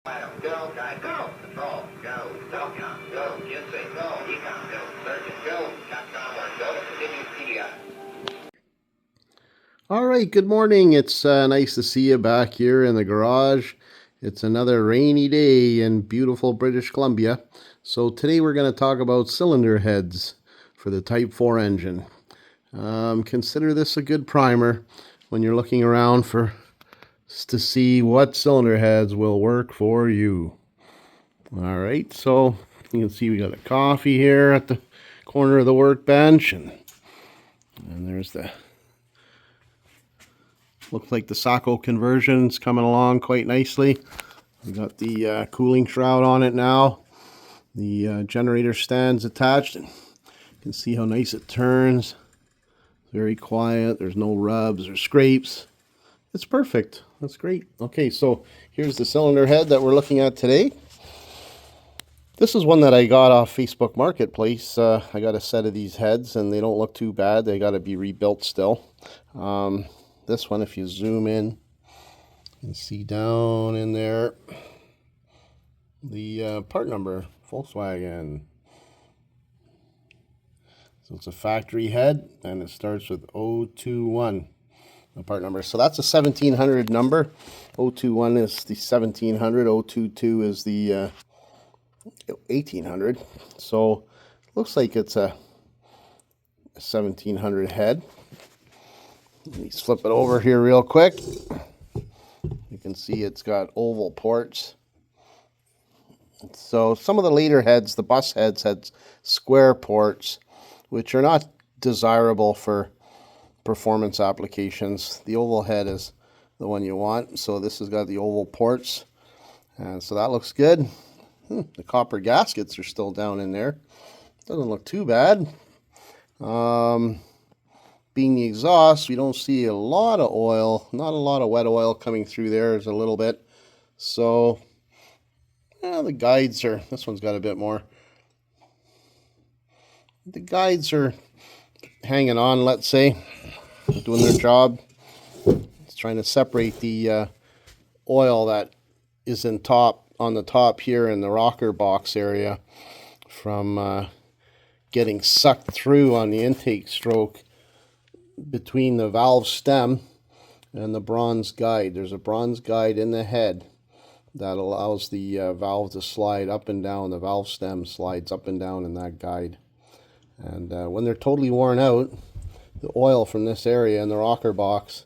Go, guys, go. Control, go. Don't count, go. Ginseng, go. Econ, go. Surgeon, go. Capcom, go. Continue, CDI. All right, good morning. It's nice to see you back here in the garage. It's another rainy day in beautiful British Columbia. So today we're going to talk about cylinder heads for the Type 4 engine. Consider this a good primer when you're looking around to see what cylinder heads will work for you. All right, so you can see we got a coffee here at the corner of the workbench, and there's the looks like the Sacco conversion's coming along quite nicely. We got the cooling shroud on it now. The generator stand's attached, and you can see how nice it turns. Very quiet. There's no rubs or scrapes. It's perfect. That's great. Okay, so here's the cylinder head that we're looking at today. This is one that I got off Facebook Marketplace. I got a set of these heads, and they don't look too bad. They got to be rebuilt still. This one, if you zoom in, you can see down in there the part number, Volkswagen. So it's a factory head, and it starts with 021, the part number. So that's a 1700 number. 021 is the 1700. 022 is the 1800. So looks like it's a 1700 head. Let me flip it over here real quick. You can see it's got oval ports. So some of the later heads, the bus heads, had square ports, which are not desirable for performance applications. The oval head is the one you want. So this has got the oval ports, and so that looks good. The copper gaskets are still down in there. Doesn't look too bad. Being the exhaust, we don't see a lot of oil, not a lot of wet oil coming through there. There's a little bit. So, the guides are, this one's got a bit more. The guides are hanging on, let's say, doing their job. It's trying to separate the oil that is on the top here in the rocker box area from getting sucked through on the intake stroke between the valve stem and the bronze guide. There's a bronze guide in the head that allows the valve to slide up and down. The valve stem slides up and down in that guide. And when they're totally worn out, the oil from this area in the rocker box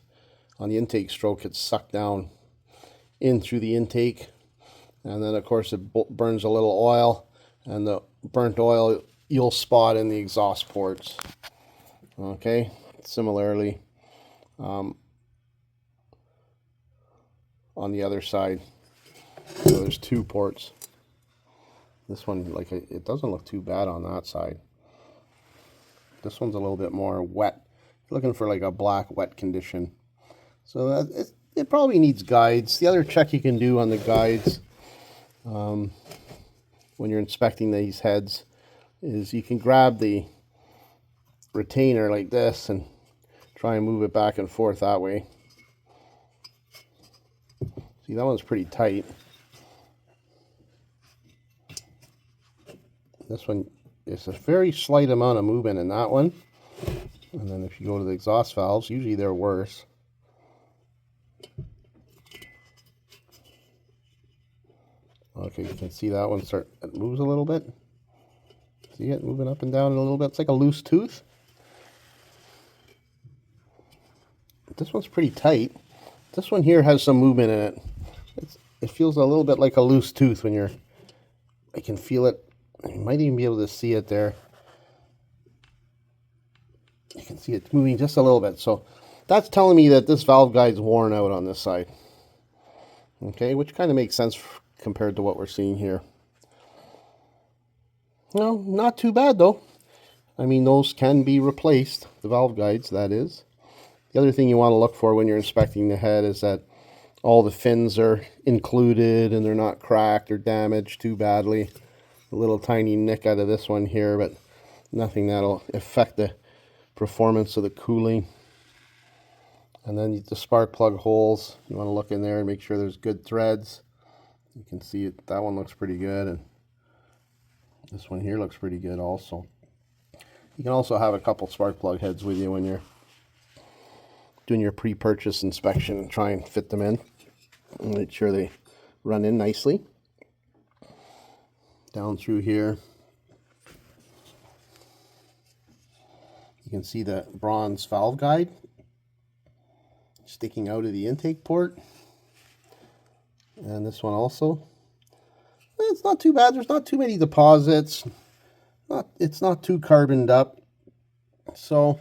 on the intake stroke gets sucked down in through the intake. And then, of course, it burns a little oil, and the burnt oil you'll spot in the exhaust ports. Okay, similarly on the other side. So there's two ports. This one, like, it doesn't look too bad on that side. This one's a little bit more wet. Looking for like a black wet condition. So it probably needs guides. The other check you can do on the guides when you're inspecting these heads is you can grab the retainer like this and try and move it back and forth that way. See, that one's pretty tight. This one is a very slight amount of movement in that one. And then if you go to the exhaust valves, usually they're worse. Okay, you can see that one it moves a little bit. See it moving up and down a little bit? It's like a loose tooth. This one's pretty tight. This one here has some movement in it. It feels a little bit like a loose tooth when I can feel it. You might even be able to see it there. You can see it moving just a little bit. So that's telling me that this valve guide's worn out on this side. Okay, which kind of makes sense compared to what we're seeing here. No, not too bad though. I mean, those can be replaced, the valve guides, that is. The other thing you want to look for when you're inspecting the head is that all the fins are included and they're not cracked or damaged too badly. A little tiny nick out of this one here, but nothing that'll affect the performance of the cooling. And then the spark plug holes, you want to look in there and make sure there's good threads. You can see it, that one looks pretty good, and this one here looks pretty good also. You can also have a couple spark plug heads with you when you're doing your pre-purchase inspection and try and fit them in. And make sure they run in nicely. Down through here, you can see the bronze valve guide sticking out of the intake port. And this one also. It's not too bad. There's not too many deposits. It's not too carboned up. So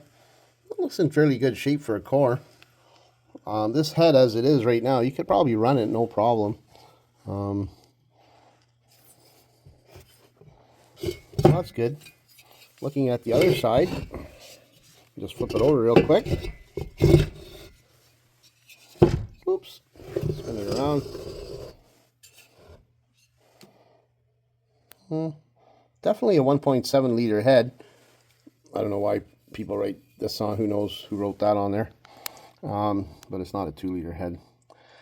it looks in fairly good shape for a core. This head as it is right now, you could probably run it no problem. So that's good. Looking at the other side, just flip it over real quick. Oops, spin it around. Definitely a 1.7 liter head. I don't know why people write this on. Who knows who wrote that on there? But it's not a 2 liter head.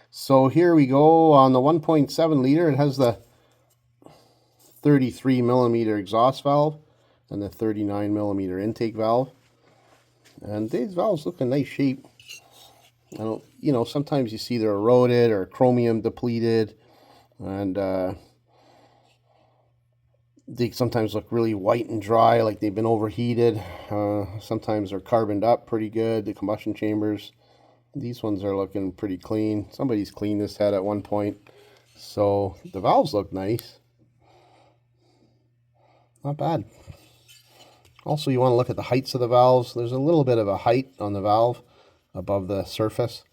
So here we go on the 1.7 liter. It has the 33 millimeter exhaust valve and the 39 millimeter intake valve. And these valves look in nice shape. I don't, you know, sometimes you see they're eroded or chromium depleted, and they sometimes look really white and dry, like they've been overheated. Sometimes they're carboned up pretty good, the combustion chambers. These ones are looking pretty clean. Somebody's cleaned this head at one point. So the valves look nice. Not bad. Also, you want to look at the heights of the valves. There's a little bit of a height on the valve above the surface.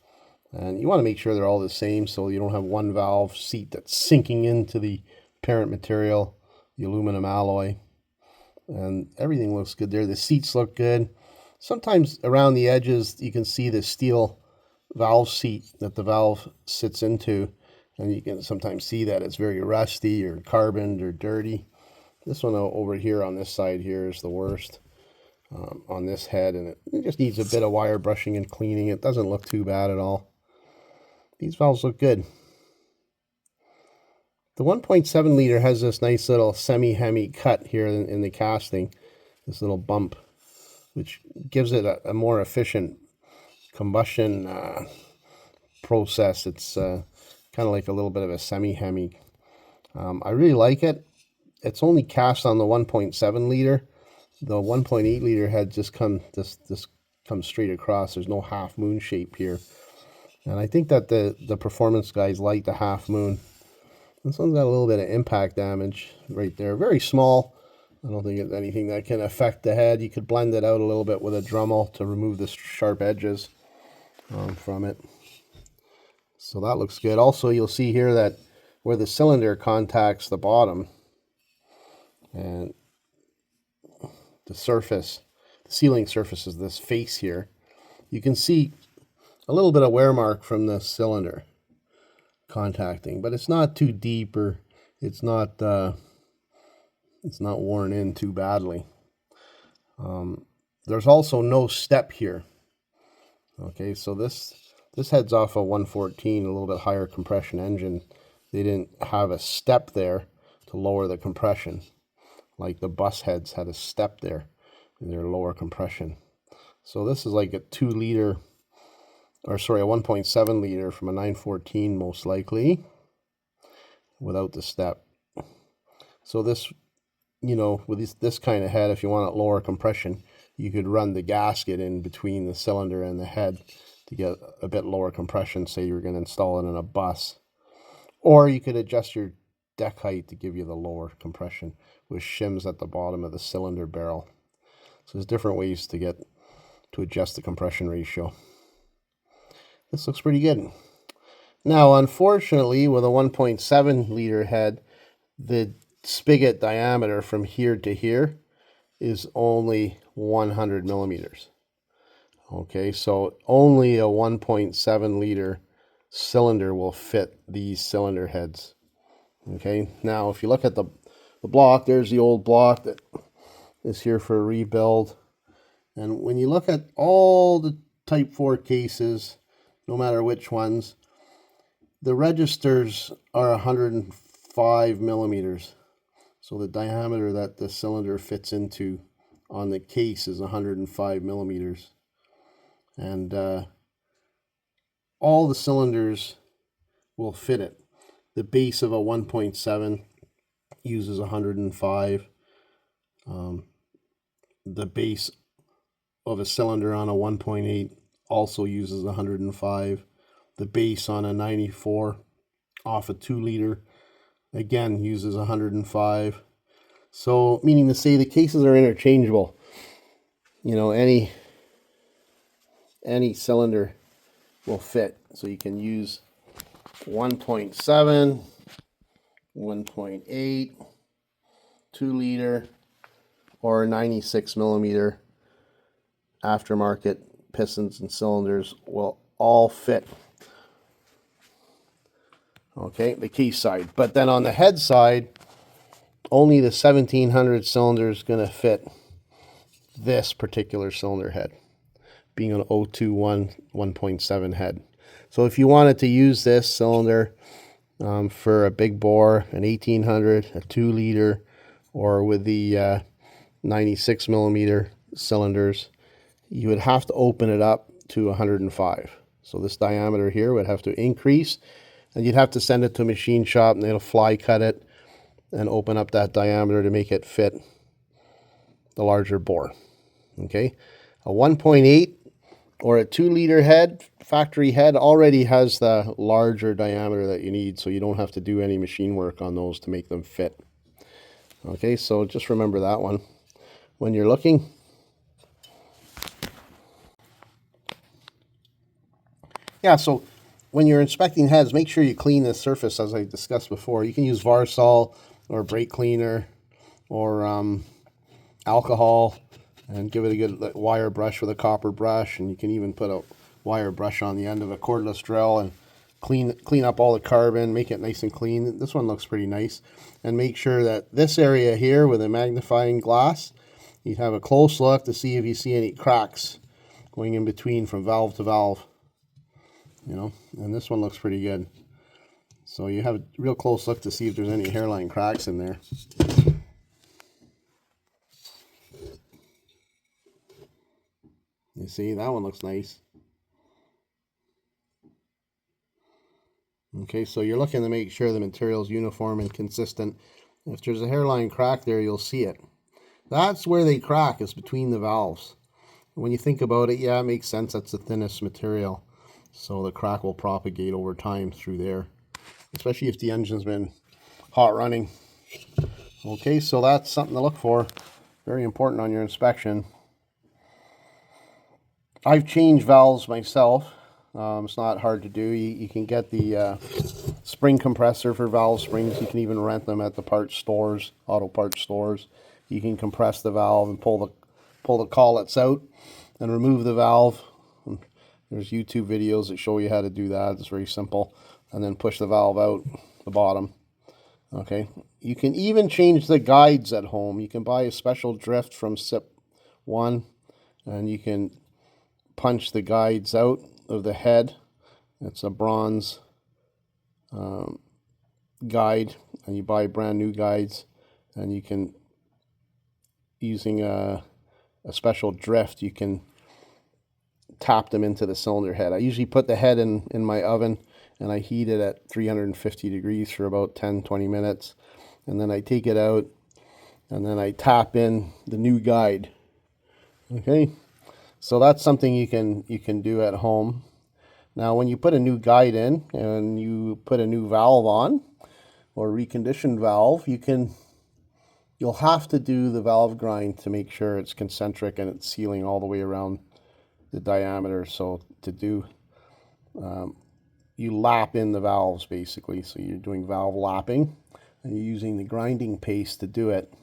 And you want to make sure they're all the same so you don't have one valve seat that's sinking into the parent material, the aluminum alloy. And everything looks good there. The seats look good. Sometimes around the edges you can see the steel valve seat that the valve sits into, and you can sometimes see that it's very rusty or carboned or dirty. This one over here on this side here is the worst on this head, and it just needs a bit of wire brushing and cleaning. It doesn't look too bad at all. These valves look good. The 1.7 liter has this nice little semi-hemi cut here in the casting, this little bump, which gives it a more efficient combustion process. It's kind of like a little bit of a semi-hemi. I really like it. It's only cast on the 1.7 liter. The 1.8 liter head just comes straight across. There's no half moon shape here. And I think that the performance guys like the half moon. This one's got a little bit of impact damage right there. Very small. I don't think it's anything that can affect the head. You could blend it out a little bit with a Dremel to remove the sharp edges from it. So that looks good. Also, you'll see here that where the cylinder contacts the bottom and the surface, the sealing surface is this face here. You can see a little bit of wear mark from the cylinder contacting, but it's not too deep, or it's not worn in too badly. There's also no step here. Okay, so this heads off a 114, a little bit higher compression engine. They didn't have a step there to lower the compression, like the bus heads had a step there in their lower compression. So this is like a 2 liter, or sorry, a 1.7 liter from a 914 most likely, without the step. So this, you know, with this kind of head, if you want it lower compression, you could run the gasket in between the cylinder and the head to get a bit lower compression. Say you're going to install it in a bus. Or you could adjust your deck height to give you the lower compression with shims at the bottom of the cylinder barrel. So there's different ways to adjust the compression ratio. This looks pretty good. Now, unfortunately, with a 1.7 liter head, the spigot diameter from here to here is only 100 millimeters. Okay, so only a 1.7 liter cylinder will fit these cylinder heads. Okay, now if you look at the block, there's the old block that is here for a rebuild. And when you look at all the Type 4 cases, no matter which ones, The registers are 105 millimeters. So the diameter that the cylinder fits into on the case is 105 millimeters. And all the cylinders will fit it. The base of a 1.7 uses 105. The base of a cylinder on a 1.8 also uses 105. The base on a 94 off a 2 liter again uses 105. So meaning to say the cases are interchangeable. You know, any cylinder will fit. So you can use 1.7, 1.8, 2 liter, or 96 millimeter aftermarket pistons and cylinders will all fit. Okay, the case side. But then on the head side, only the 1700 cylinder is going to fit this particular cylinder head, being an 021 1.7 head. So if you wanted to use this cylinder for a big bore, an 1800, a 2 liter, or with the 96 millimeter cylinders, you would have to open it up to 105. So this diameter here would have to increase, and you'd have to send it to a machine shop and they'll fly cut it and open up that diameter to make it fit the larger bore. Okay, a 1.8 or a 2 liter head, factory head, already has the larger diameter that you need, so you don't have to do any machine work on those to make them fit. Okay, so just remember that one when you're looking. Yeah, so when you're inspecting heads, make sure you clean the surface, as I discussed before. You can use Varsol or brake cleaner or alcohol and give it a good wire brush with a copper brush, and you can even put a wire brush on the end of a cordless drill and clean up all the carbon, make it nice and clean. This one looks pretty nice. And make sure that this area here with a magnifying glass, you have a close look to see if you see any cracks going in between from valve to valve. You know, and this one looks pretty good. So you have a real close look to see if there's any hairline cracks in there. You see, that one looks nice. Okay, so you're looking to make sure the material is uniform and consistent. If there's a hairline crack there, you'll see it. That's where they crack, is between the valves. When you think about it, yeah, it makes sense. That's the thinnest material. So the crack will propagate over time through there, especially if the engine's been hot running. Okay, so that's something to look for. Very important on your inspection. I've changed valves myself. It's not hard to do. You can get the spring compressor for valve springs. You can even rent them at the parts stores, auto parts stores. You can compress the valve and pull the collets out and remove the valve. There's YouTube videos that show you how to do that. It's very simple. And then push the valve out the bottom. Okay. You can even change the guides at home. You can buy a special drift from SIP1, and you can punch the guides out of the head. It's a bronze guide, and you buy brand new guides, and you can, using a special drift, you can tap them into the cylinder head. I usually put the head in my oven, and I heat it at 350 degrees for about 10-20 minutes, and then I take it out, and then I tap in the new guide. Okay, so that's something you can do at home. Now when you put a new guide in and you put a new valve on, or reconditioned valve, you'll have to do the valve grind to make sure it's concentric and it's sealing all the way around the diameter. So to do, you lap in the valves basically. So you're doing valve lapping, and you're using the grinding paste to do it.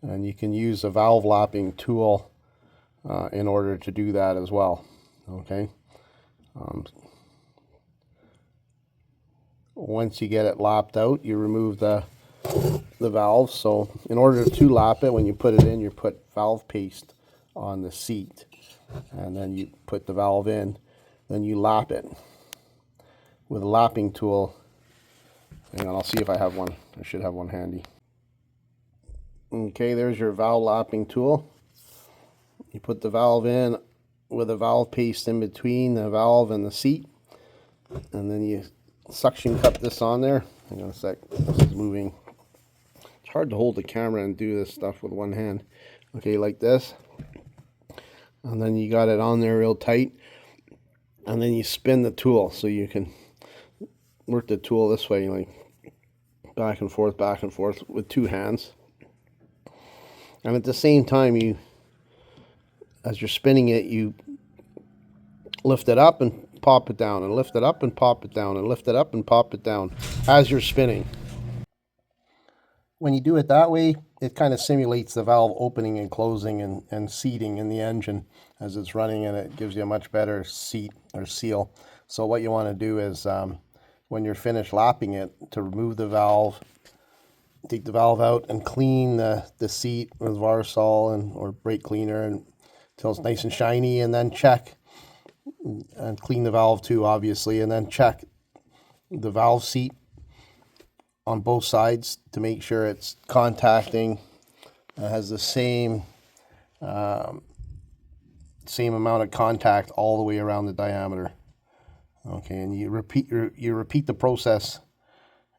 And you can use a valve lapping tool in order to do that as well. Okay. Once you get it lapped out, you remove the valve. So in order to lap it, when you put it in, you put valve paste on the seat, and then you put the valve in, then you lap it. with a lapping tool. Hang on, I'll see if I have one. I should have one handy. Okay, there's your valve lapping tool. You put the valve in with a valve paste in between the valve and the seat, and then you suction cup this on there. Hang on a sec, this is moving. It's hard to hold the camera and do this stuff with one hand. Okay, like this. And then you got it on there real tight. And then you spin the tool, so you can work the tool this way, like back and forth with two hands. And at the same time, as you're spinning it, you lift it up and pop it down, and lift it up and pop it down, and lift it up and pop it down as you're spinning. When you do it that way, it kind of simulates the valve opening and closing and seating in the engine as it's running, and it gives you a much better seat or seal. So what you want to do is, when you're finished lapping it, to remove the valve, take the valve out and clean the seat with Varsol or brake cleaner until it's nice and shiny, and then check and clean the valve too, obviously, and then check the valve seat on both sides to make sure it's contacting, has the same amount of contact all the way around the diameter. Okay, and you repeat the process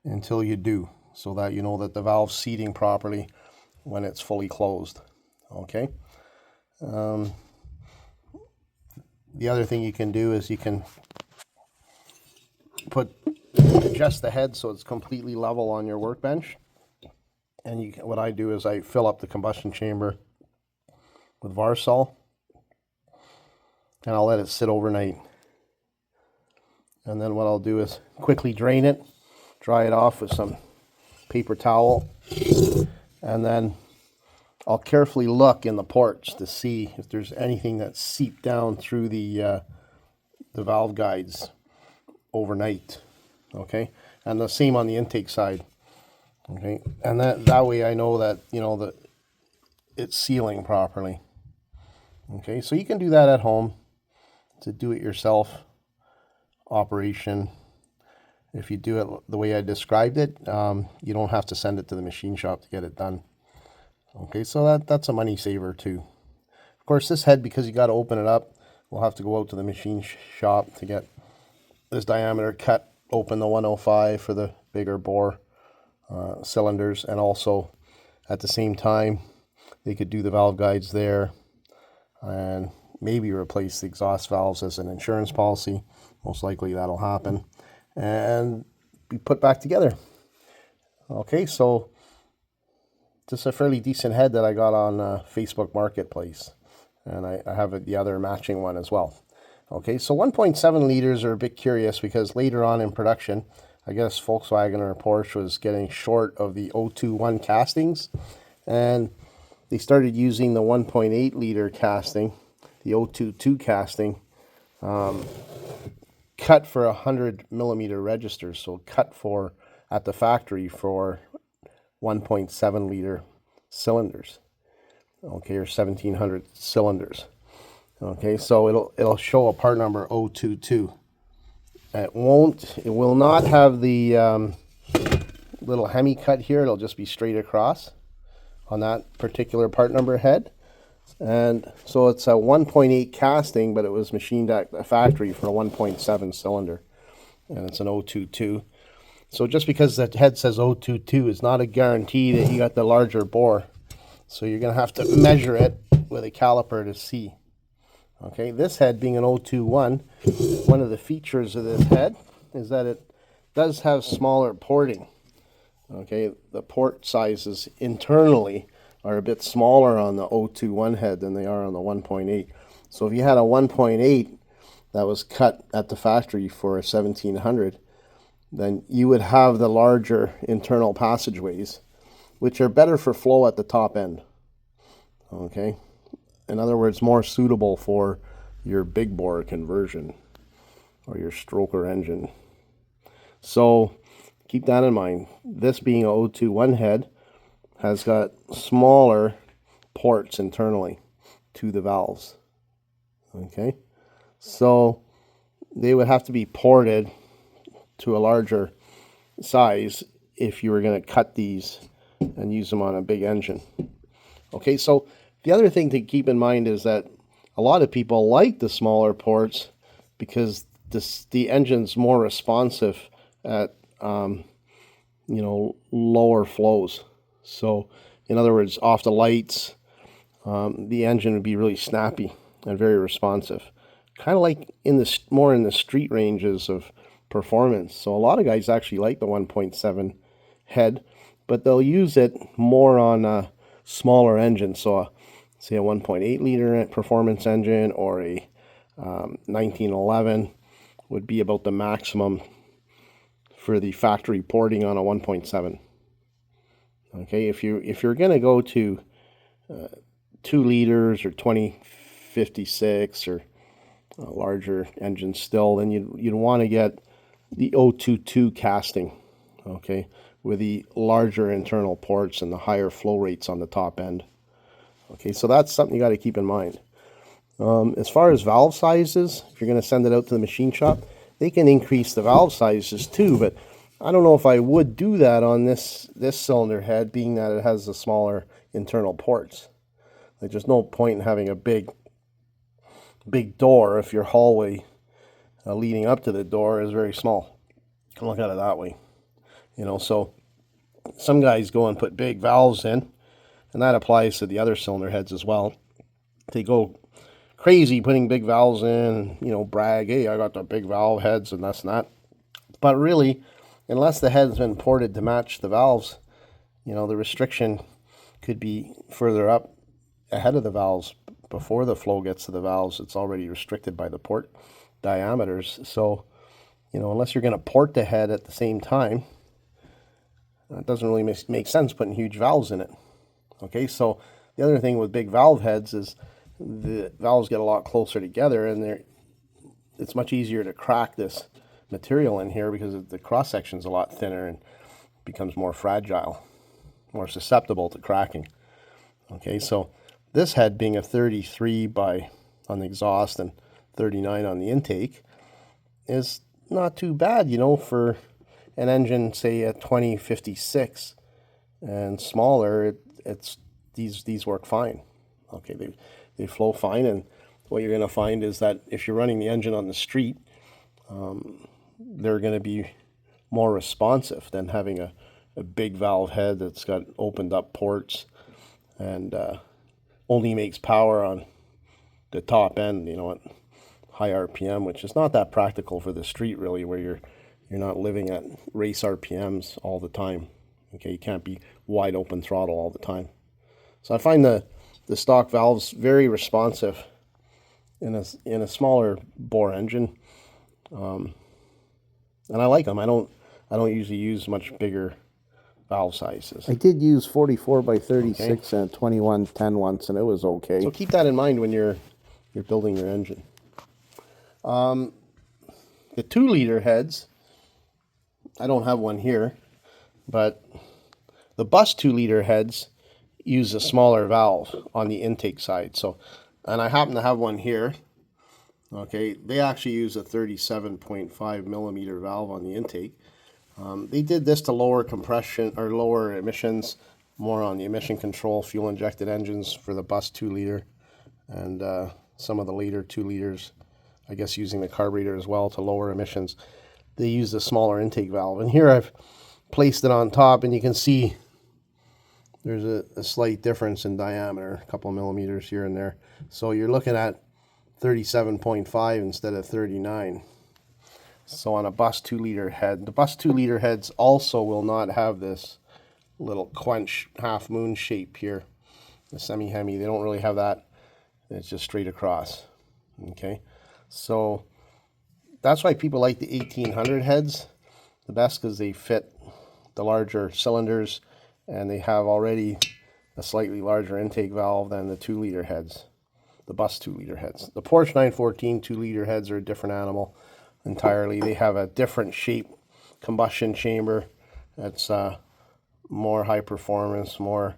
until you do, so that you know that the valve's seating properly when it's fully closed. Okay. The other thing you can do is you can adjust the head so it's completely level on your workbench. And what I do is I fill up the combustion chamber with Varsol, and I'll let it sit overnight. And then what I'll do is quickly drain it, dry it off with some paper towel, and then I'll carefully look in the ports to see if there's anything that's seeped down through the valve guides overnight. Okay, and the same on the intake side. Okay, and that way I know that, that it's sealing properly. Okay, so you can do that at home. It's a do-it-yourself operation. If you do it the way I described it, you don't have to send it to the machine shop to get it done. Okay, so that's a money saver too. Of course, this head, because you got to open it up, we'll have to go out to the machine shop to get this diameter cut, open the 105 for the bigger bore cylinders, and also at the same time they could do the valve guides there and maybe replace the exhaust valves as an insurance policy. Most likely that'll happen, and be put back together. Okay, so this is a fairly decent head that I got on Facebook Marketplace, and I have the other matching one as well. Okay, so 1.7 liters are a bit curious because later on in production, I guess Volkswagen or Porsche was getting short of the 021 castings, and they started using the 1.8 liter casting, the 022 casting, cut for 100 millimeter registers, so cut for at the factory for 1.7 liter cylinders, okay, or 1700 cylinders. Okay, so it'll show a part number 022. It will not have the little hemi cut here. It'll just be straight across on that particular part number head. And so it's a 1.8 casting, but it was machined at the factory for a 1.7 cylinder, and it's an 022. So just because that head says 022 is not a guarantee that you got the larger bore. So you're going to have to measure it with a caliper to see. Okay, this head being an 021, one of the features of this head is that it does have smaller porting. Okay, the port sizes internally are a bit smaller on the 021 head than they are on the 1.8. So if you had a 1.8 that was cut at the factory for a 1700, then you would have the larger internal passageways, which are better for flow at the top end. Okay, in other words, more suitable for your big bore conversion or your stroker engine. So keep that in mind. This being a 021 head has got smaller ports internally to the valves. Okay, so they would have to be ported to a larger size if you were going to cut these and use them on a big engine. Okay, so the other thing to keep in mind is that a lot of people like the smaller ports because the engine's more responsive at lower flows. So in other words, off the lights, the engine would be really snappy and very responsive, kind of like more in the street ranges of performance. So a lot of guys actually like the 1.7 head, but they'll use it more on a smaller engine. So say a 1.8 liter performance engine or a 1911 would be about the maximum for the factory porting on a 1.7. Okay, if you're going to go to 2 liters or 2056 or larger engines still, then you'd want to get the 022 casting, okay, with the larger internal ports and the higher flow rates on the top end. Okay, so that's something you got to keep in mind. As far as valve sizes, if you're going to send it out to the machine shop, they can increase the valve sizes too, but I don't know if I would do that on this cylinder head, being that it has the smaller internal ports. Like, there's no point in having a big door if your hallway leading up to the door is very small. You can look at it that way. So some guys go and put big valves in, and that applies to the other cylinder heads as well. They go crazy putting big valves in, brag, hey, I got the big valve heads and this and that. But really, unless the head's been ported to match the valves, the restriction could be further up ahead of the valves. Before the flow gets to the valves, it's already restricted by the port diameters. So, unless you're going to port the head at the same time, it doesn't really make sense putting huge valves in it. Okay, so the other thing with big valve heads is the valves get a lot closer together, and it's much easier to crack this material in here because the cross section's a lot thinner and becomes more fragile, more susceptible to cracking. Okay, so this head being a 33 on the exhaust and 39 on the intake is not too bad, for an engine, say a 2056 and smaller. It's these work fine. Okay, they flow fine, and what you're going to find is that if you're running the engine on the street, they're going to be more responsive than having a big valve head that's got opened up ports and only makes power on the top end, at high RPM, which is not that practical for the street really, where you're not living at race RPMs all the time. Okay, you can't be wide open throttle all the time. So I find the stock valves very responsive in a smaller bore engine, and I like them. I don't usually use much bigger valve sizes. I did use 44 by 36 and 2110 once, and it was okay. So keep that in mind when you're building your engine. The 2 liter heads, I don't have one here, but the bus 2 liter heads use a smaller valve on the intake side. So, and I happen to have one here. Okay, they actually use a 37.5 millimeter valve on the intake. They did this to lower compression or lower emissions, more on the emission control, fuel injected engines for the bus 2 liter and some of the later 2 liters, I guess using the carburetor as well to lower emissions. They use a smaller intake valve. And here I've placed it on top, and you can see there's a slight difference in diameter, a couple of millimeters here and there. So you're looking at 37.5 instead of 39. So on a bus 2 liter head, the bus 2 liter heads also will not have this little quench half moon shape here. The semi-hemi, they don't really have that. It's just straight across. Okay, so that's why people like the 1800 heads the best, because they fit the larger cylinders and they have already a slightly larger intake valve than the 2 liter heads, the bus 2 liter heads. The Porsche 914 2 liter heads are a different animal entirely. They have a different shape combustion chamber that's more high performance, more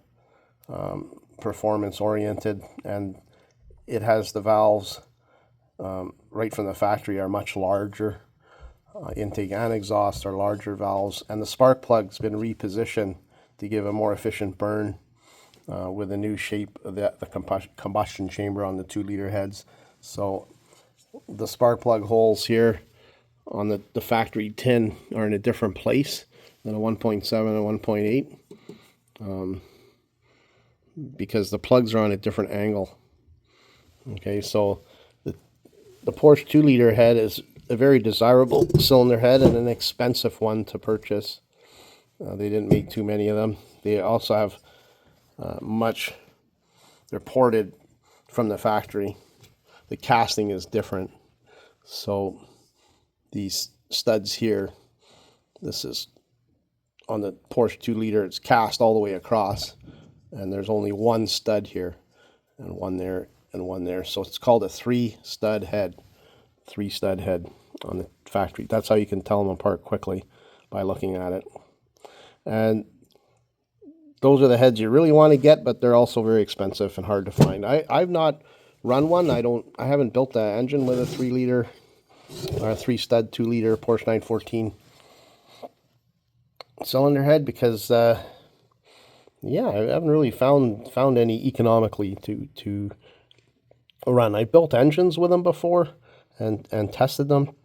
performance oriented, and it has the valves right from the factory are much larger. intake and exhaust are larger valves, and the spark plug's been repositioned to give a more efficient burn with a new shape of the combustion chamber on the 2-liter heads. So the spark plug holes here on the factory tin are in a different place than a 1.7 and 1.8 because the plugs are on a different angle. Okay, so the Porsche 2-liter head is a very desirable cylinder head and an expensive one to purchase. They didn't make too many of them. They also have they're ported from the factory. The casting is different. So these studs here, this is on the Porsche 2-liter, it's cast all the way across, and there's only one stud here and one there and one there. So it's called a 3-stud head. 3-stud head on the factory. That's how you can tell them apart quickly, by looking at it. And those are the heads you really want to get, but they're also very expensive and hard to find. I've not run one. I haven't built an engine with a 3-liter or a 3-stud 2-liter Porsche 914 cylinder head because yeah, I haven't really found any economically to run. I built engines with them before and tested them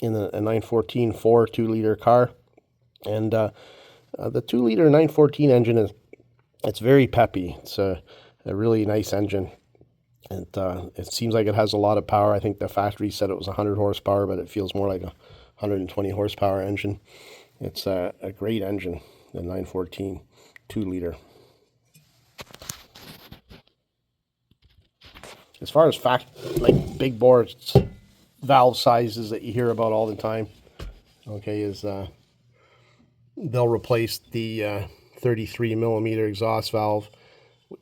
in a 914 2-liter car, and the 2-liter 914 engine it's very peppy. It's a really nice engine, and it seems like it has a lot of power. I think the factory said it was 100 horsepower, but it feels more like a 120 horsepower engine. It's a great engine, the 914 2-liter. As far as like big bore valve sizes that you hear about all the time, okay, is they'll replace the 33 millimeter exhaust valve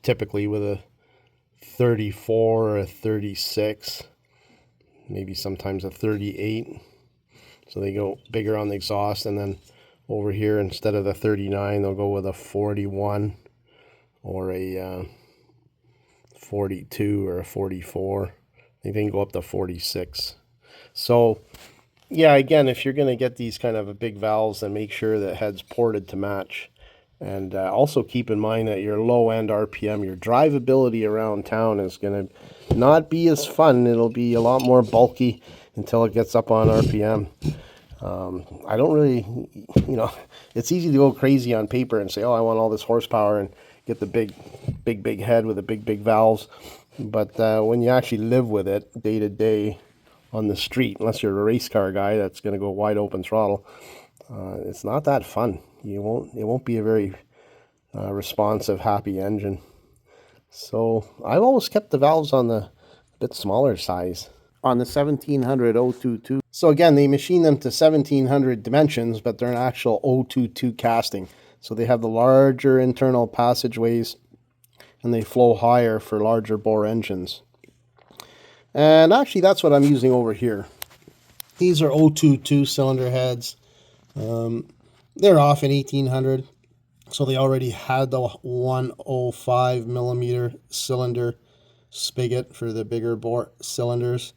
typically with a 34 or a 36, maybe sometimes a 38. So they go bigger on the exhaust, and then over here, instead of the 39, they'll go with a 41 or a 42 or a 44. I think they can go up to 46. So yeah, again, if you're going to get these kind of big valves, then make sure that head's ported to match. And also keep in mind that your low-end RPM, your drivability around town is going to not be as fun. It'll be a lot more bulky until it gets up on RPM. I don't really, it's easy to go crazy on paper and say, oh, I want all this horsepower and get the big head with the big valves. But when you actually live with it day to day on the street, unless you're a race car guy that's going to go wide open throttle, it's not that fun. It won't be a very responsive, happy engine. So I've always kept the valves on the bit smaller size. On the 1700 022. So again, they machine them to 1700 dimensions, but they're an actual 022 casting. So they have the larger internal passageways, and they flow higher for larger bore engines. And actually, that's what I'm using over here. These are 022 cylinder heads. They're off in 1800, so they already had the 105 millimeter cylinder spigot for the bigger bore cylinders.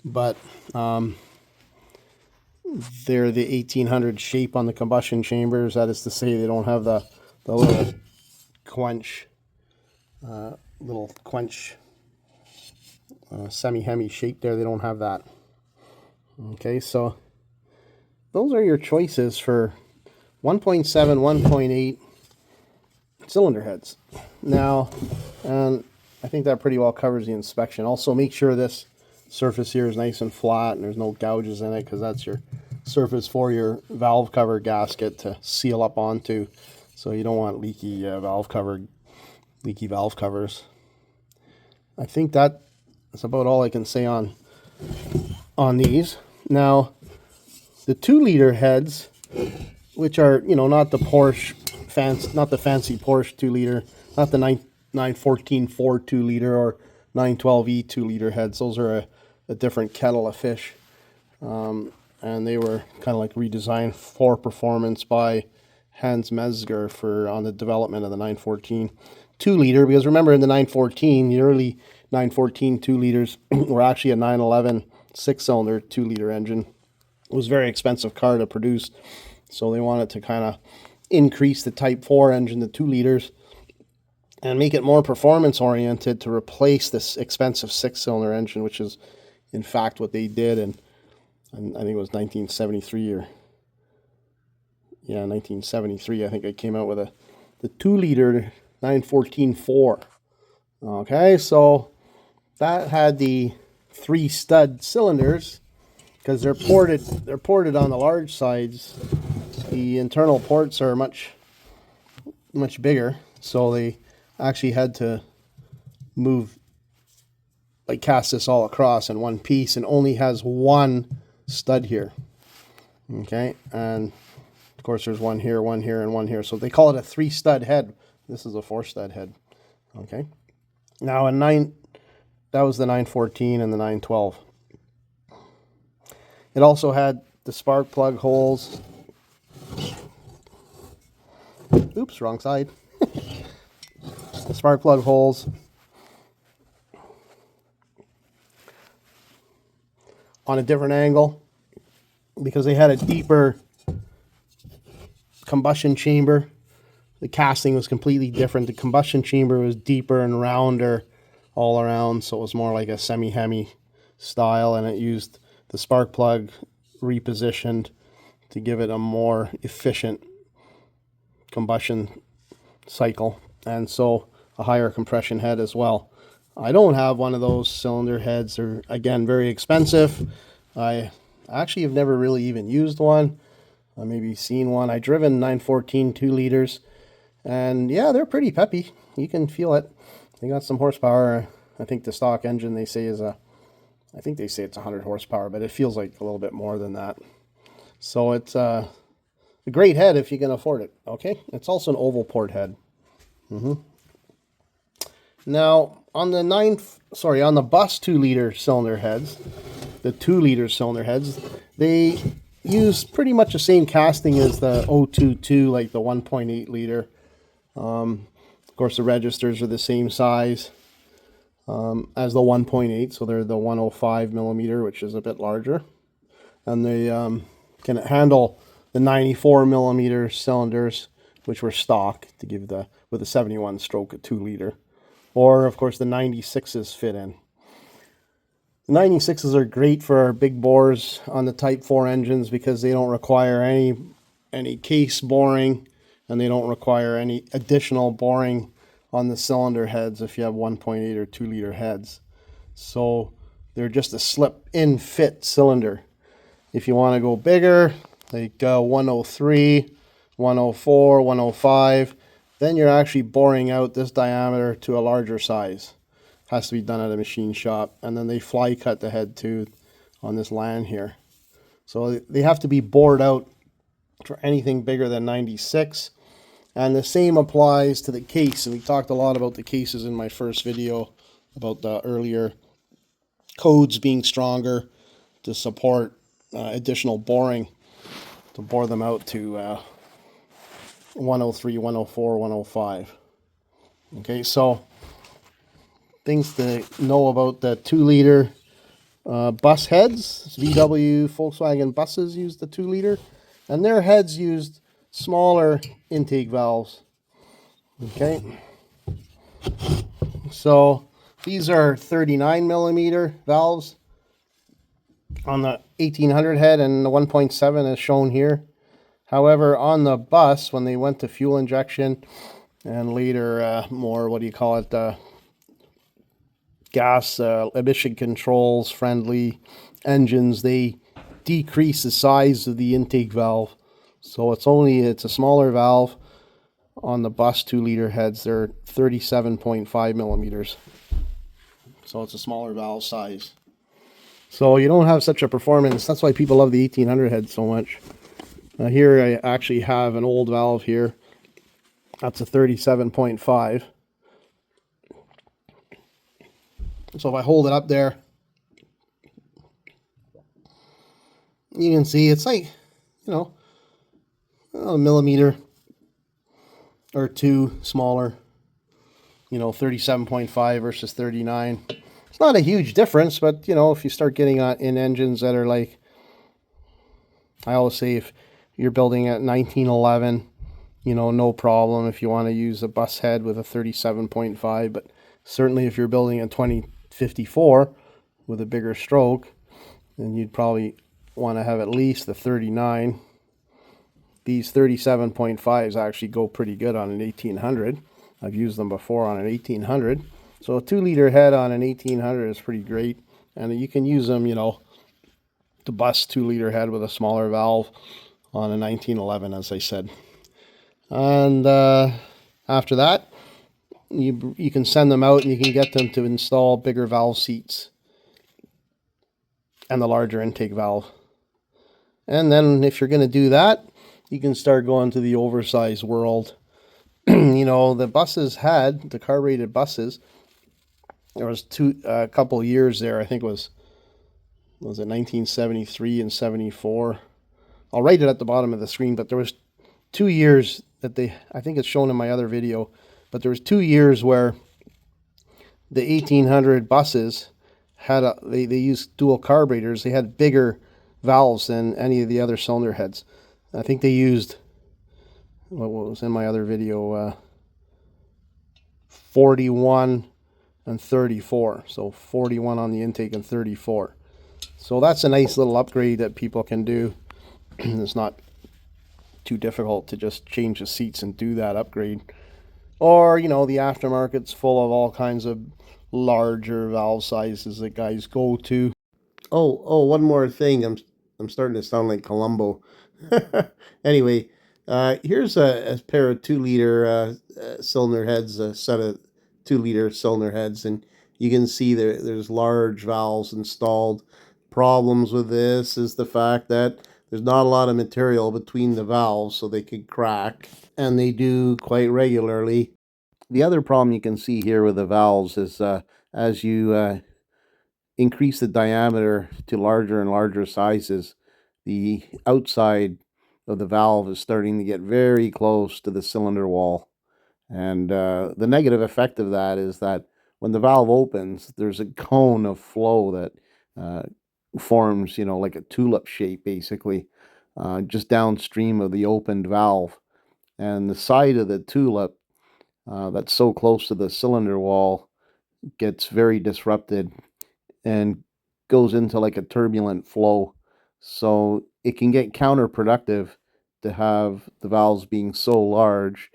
But they're the 1800 shape on the combustion chambers. That is to say, they don't have the little quench, semi-hemi shape there. They don't have that. Okay, so those are your choices for 1.7, 1.8 cylinder heads. Now, and I think that pretty well covers the inspection. Also, make sure this surface here is nice and flat and there's no gouges in it, because that's your surface for your valve cover gasket to seal up onto. So you don't want leaky valve covers. I think that's about all I can say on these. Now, the 2-liter heads, which are, not the Porsche not the fancy Porsche 2-liter, not the 914 Ford 2-liter or 912E 2-liter heads. Those are a different kettle of fish. And they were kind of like redesigned for performance by Hans Mezger on the development of the 914 2-liter. Because remember, in the 914, the early 914 2-liters were actually a 911 6-cylinder 2-liter engine. It was a very expensive car to produce, so they wanted to kind of increase the Type 4 engine to 2 liters and make it more performance oriented to replace this expensive 6-cylinder engine, which is in fact what they did. And I think it was 1973 or 1973. I think it came out with the 2-liter 914-4. Okay, so that had the 3 stud cylinders because they're ported on the large sides. The internal ports are much bigger, so they actually had to cast this all across in one piece, and only has 1 stud here. Okay, and of course there's 1 here, 1 here, and 1 here. So they call it a 3-stud head. This is a 4-stud head. Okay, now that was the 914 and the 912. It also had the spark plug holes. Oops, wrong side. The spark plug holes on a different angle because they had a deeper combustion chamber. The casting was completely different. The combustion chamber was deeper and rounder all around, so it was more like a semi-Hemi style, and it used the spark plug repositioned to give it a more efficient combustion cycle, and so a higher compression head as well. I don't have one of those cylinder heads. They're, again, very expensive. I actually have never really even used one. I maybe seen one. I driven 914 2 liters, and yeah, they're pretty peppy. You can feel it. They got some horsepower. I think the stock engine they say is I think they say it's 100 horsepower, but it feels like a little bit more than that. So it's a great head if you can afford it. Okay, it's also an oval port head. Now on the on the bus 2-liter cylinder heads, the 2-liter cylinder heads, they use pretty much the same casting as the 022, like the 1.8 liter. Of course, the registers are the same size as the 1.8, so they're the 105 millimeter, which is a bit larger, and they can handle the 94 millimeter cylinders, which were stock to give with a 71 stroke at 2 liter, or of course the 96s fit in. The 96s are great for our big bores on the Type 4 engines because they don't require any case boring, and they don't require any additional boring on the cylinder heads if you have 1.8 or 2 liter heads. So they're just a slip-in fit cylinder. If you want to go bigger, like 103, 104, 105, then you're actually boring out this diameter to a larger size. Has to be done at a machine shop, and then they fly cut the head too on this land here. So they have to be bored out for anything bigger than 96. And the same applies to the case. And we talked a lot about the cases in my first video about the earlier codes being stronger to support additional boring, to bore them out to 103, 104, 105. Okay, so things to know about the 2-liter bus heads. VW, Volkswagen buses used the 2-liter, and their heads used smaller intake valves. Okay, so these are 39 millimeter valves on the 1800 head, and the 1.7 is shown here. However, on the bus, when they went to fuel injection and later more, gas emission controls friendly engines, they decrease the size of the intake valve. So it's a smaller valve on the bus 2-liter heads. They're 37.5 millimeters. So it's a smaller valve size. So you don't have such a performance. That's why people love the 1800 head so much. Here I actually have an old valve here. That's a 37.5. So if I hold it up there, you can see it's like, a millimeter or two smaller, 37.5 versus 39. It's not a huge difference, but if you start getting in engines that are like I always say if you're building at 1911, you know, no problem if you want to use a bus head with a 37.5, but certainly if you're building a 2054 with a bigger stroke, then you'd probably want to have at least the 39. These 37.5s actually go pretty good on an 1800. I've used them before on an 1800. So a 2-liter head on an 1800 is pretty great. And you can use them, you know, to bust 2-liter head with a smaller valve on a 1911, as I said. And after that, you can send them out and you can get them to install bigger valve seats and the larger intake valve. And then if you're going to do that, you can start going to the oversized world. You know, the buses had, the carbureted buses, there was a couple of years there, I think it was it 1973 and 74. I'll write it at the bottom of the screen, but there was 2 years that I think it's shown in my other video, but there was 2 years where the 1800 buses had they used dual carburetors. They had bigger valves than any of the other cylinder heads. I think they used, what was in my other video, 41 and 34. So 41 on the intake and 34. So that's a nice little upgrade that people can do. It's not too difficult to just change the seats and do that upgrade. Or, you know, the aftermarket's full of all kinds of larger valve sizes that guys go to. Oh, one more thing. I'm starting to sound like Columbo. Anyway, here's a pair of 2-liter cylinder heads, a set of 2-liter cylinder heads, and you can see there's large valves installed. Problems with this is the fact that there's not a lot of material between the valves, so they could crack, and they do quite regularly. The other problem you can see here with the valves is as you increase the diameter to larger and larger sizes, the outside of the valve is starting to get very close to the cylinder wall. And the negative effect of that is that when the valve opens, there's a cone of flow that forms, you know, like a tulip shape, basically, just downstream of the opened valve. And the side of the tulip that's so close to the cylinder wall gets very disrupted and goes into like a turbulent flow. So it can get counterproductive to have the valves being so large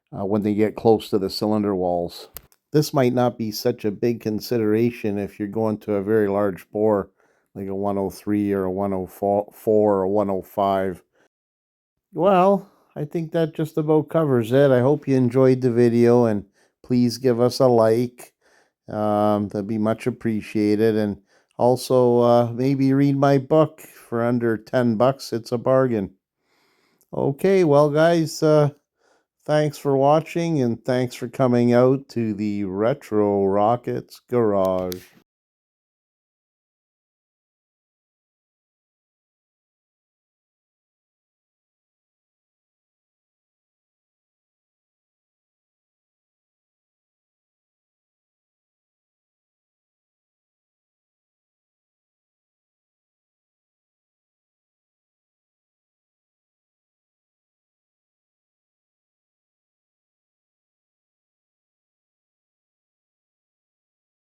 when they get close to the cylinder walls. This might not be such a big consideration if you're going to a very large bore, like a 103 or a 104 or a 105. Well, I think that just about covers it. I hope you enjoyed the video, and please give us a like. That'd be much appreciated. And also, maybe read my book for under $10. It's a bargain. Okay, well, guys, thanks for watching, and thanks for coming out to the Retro Rockets Garage.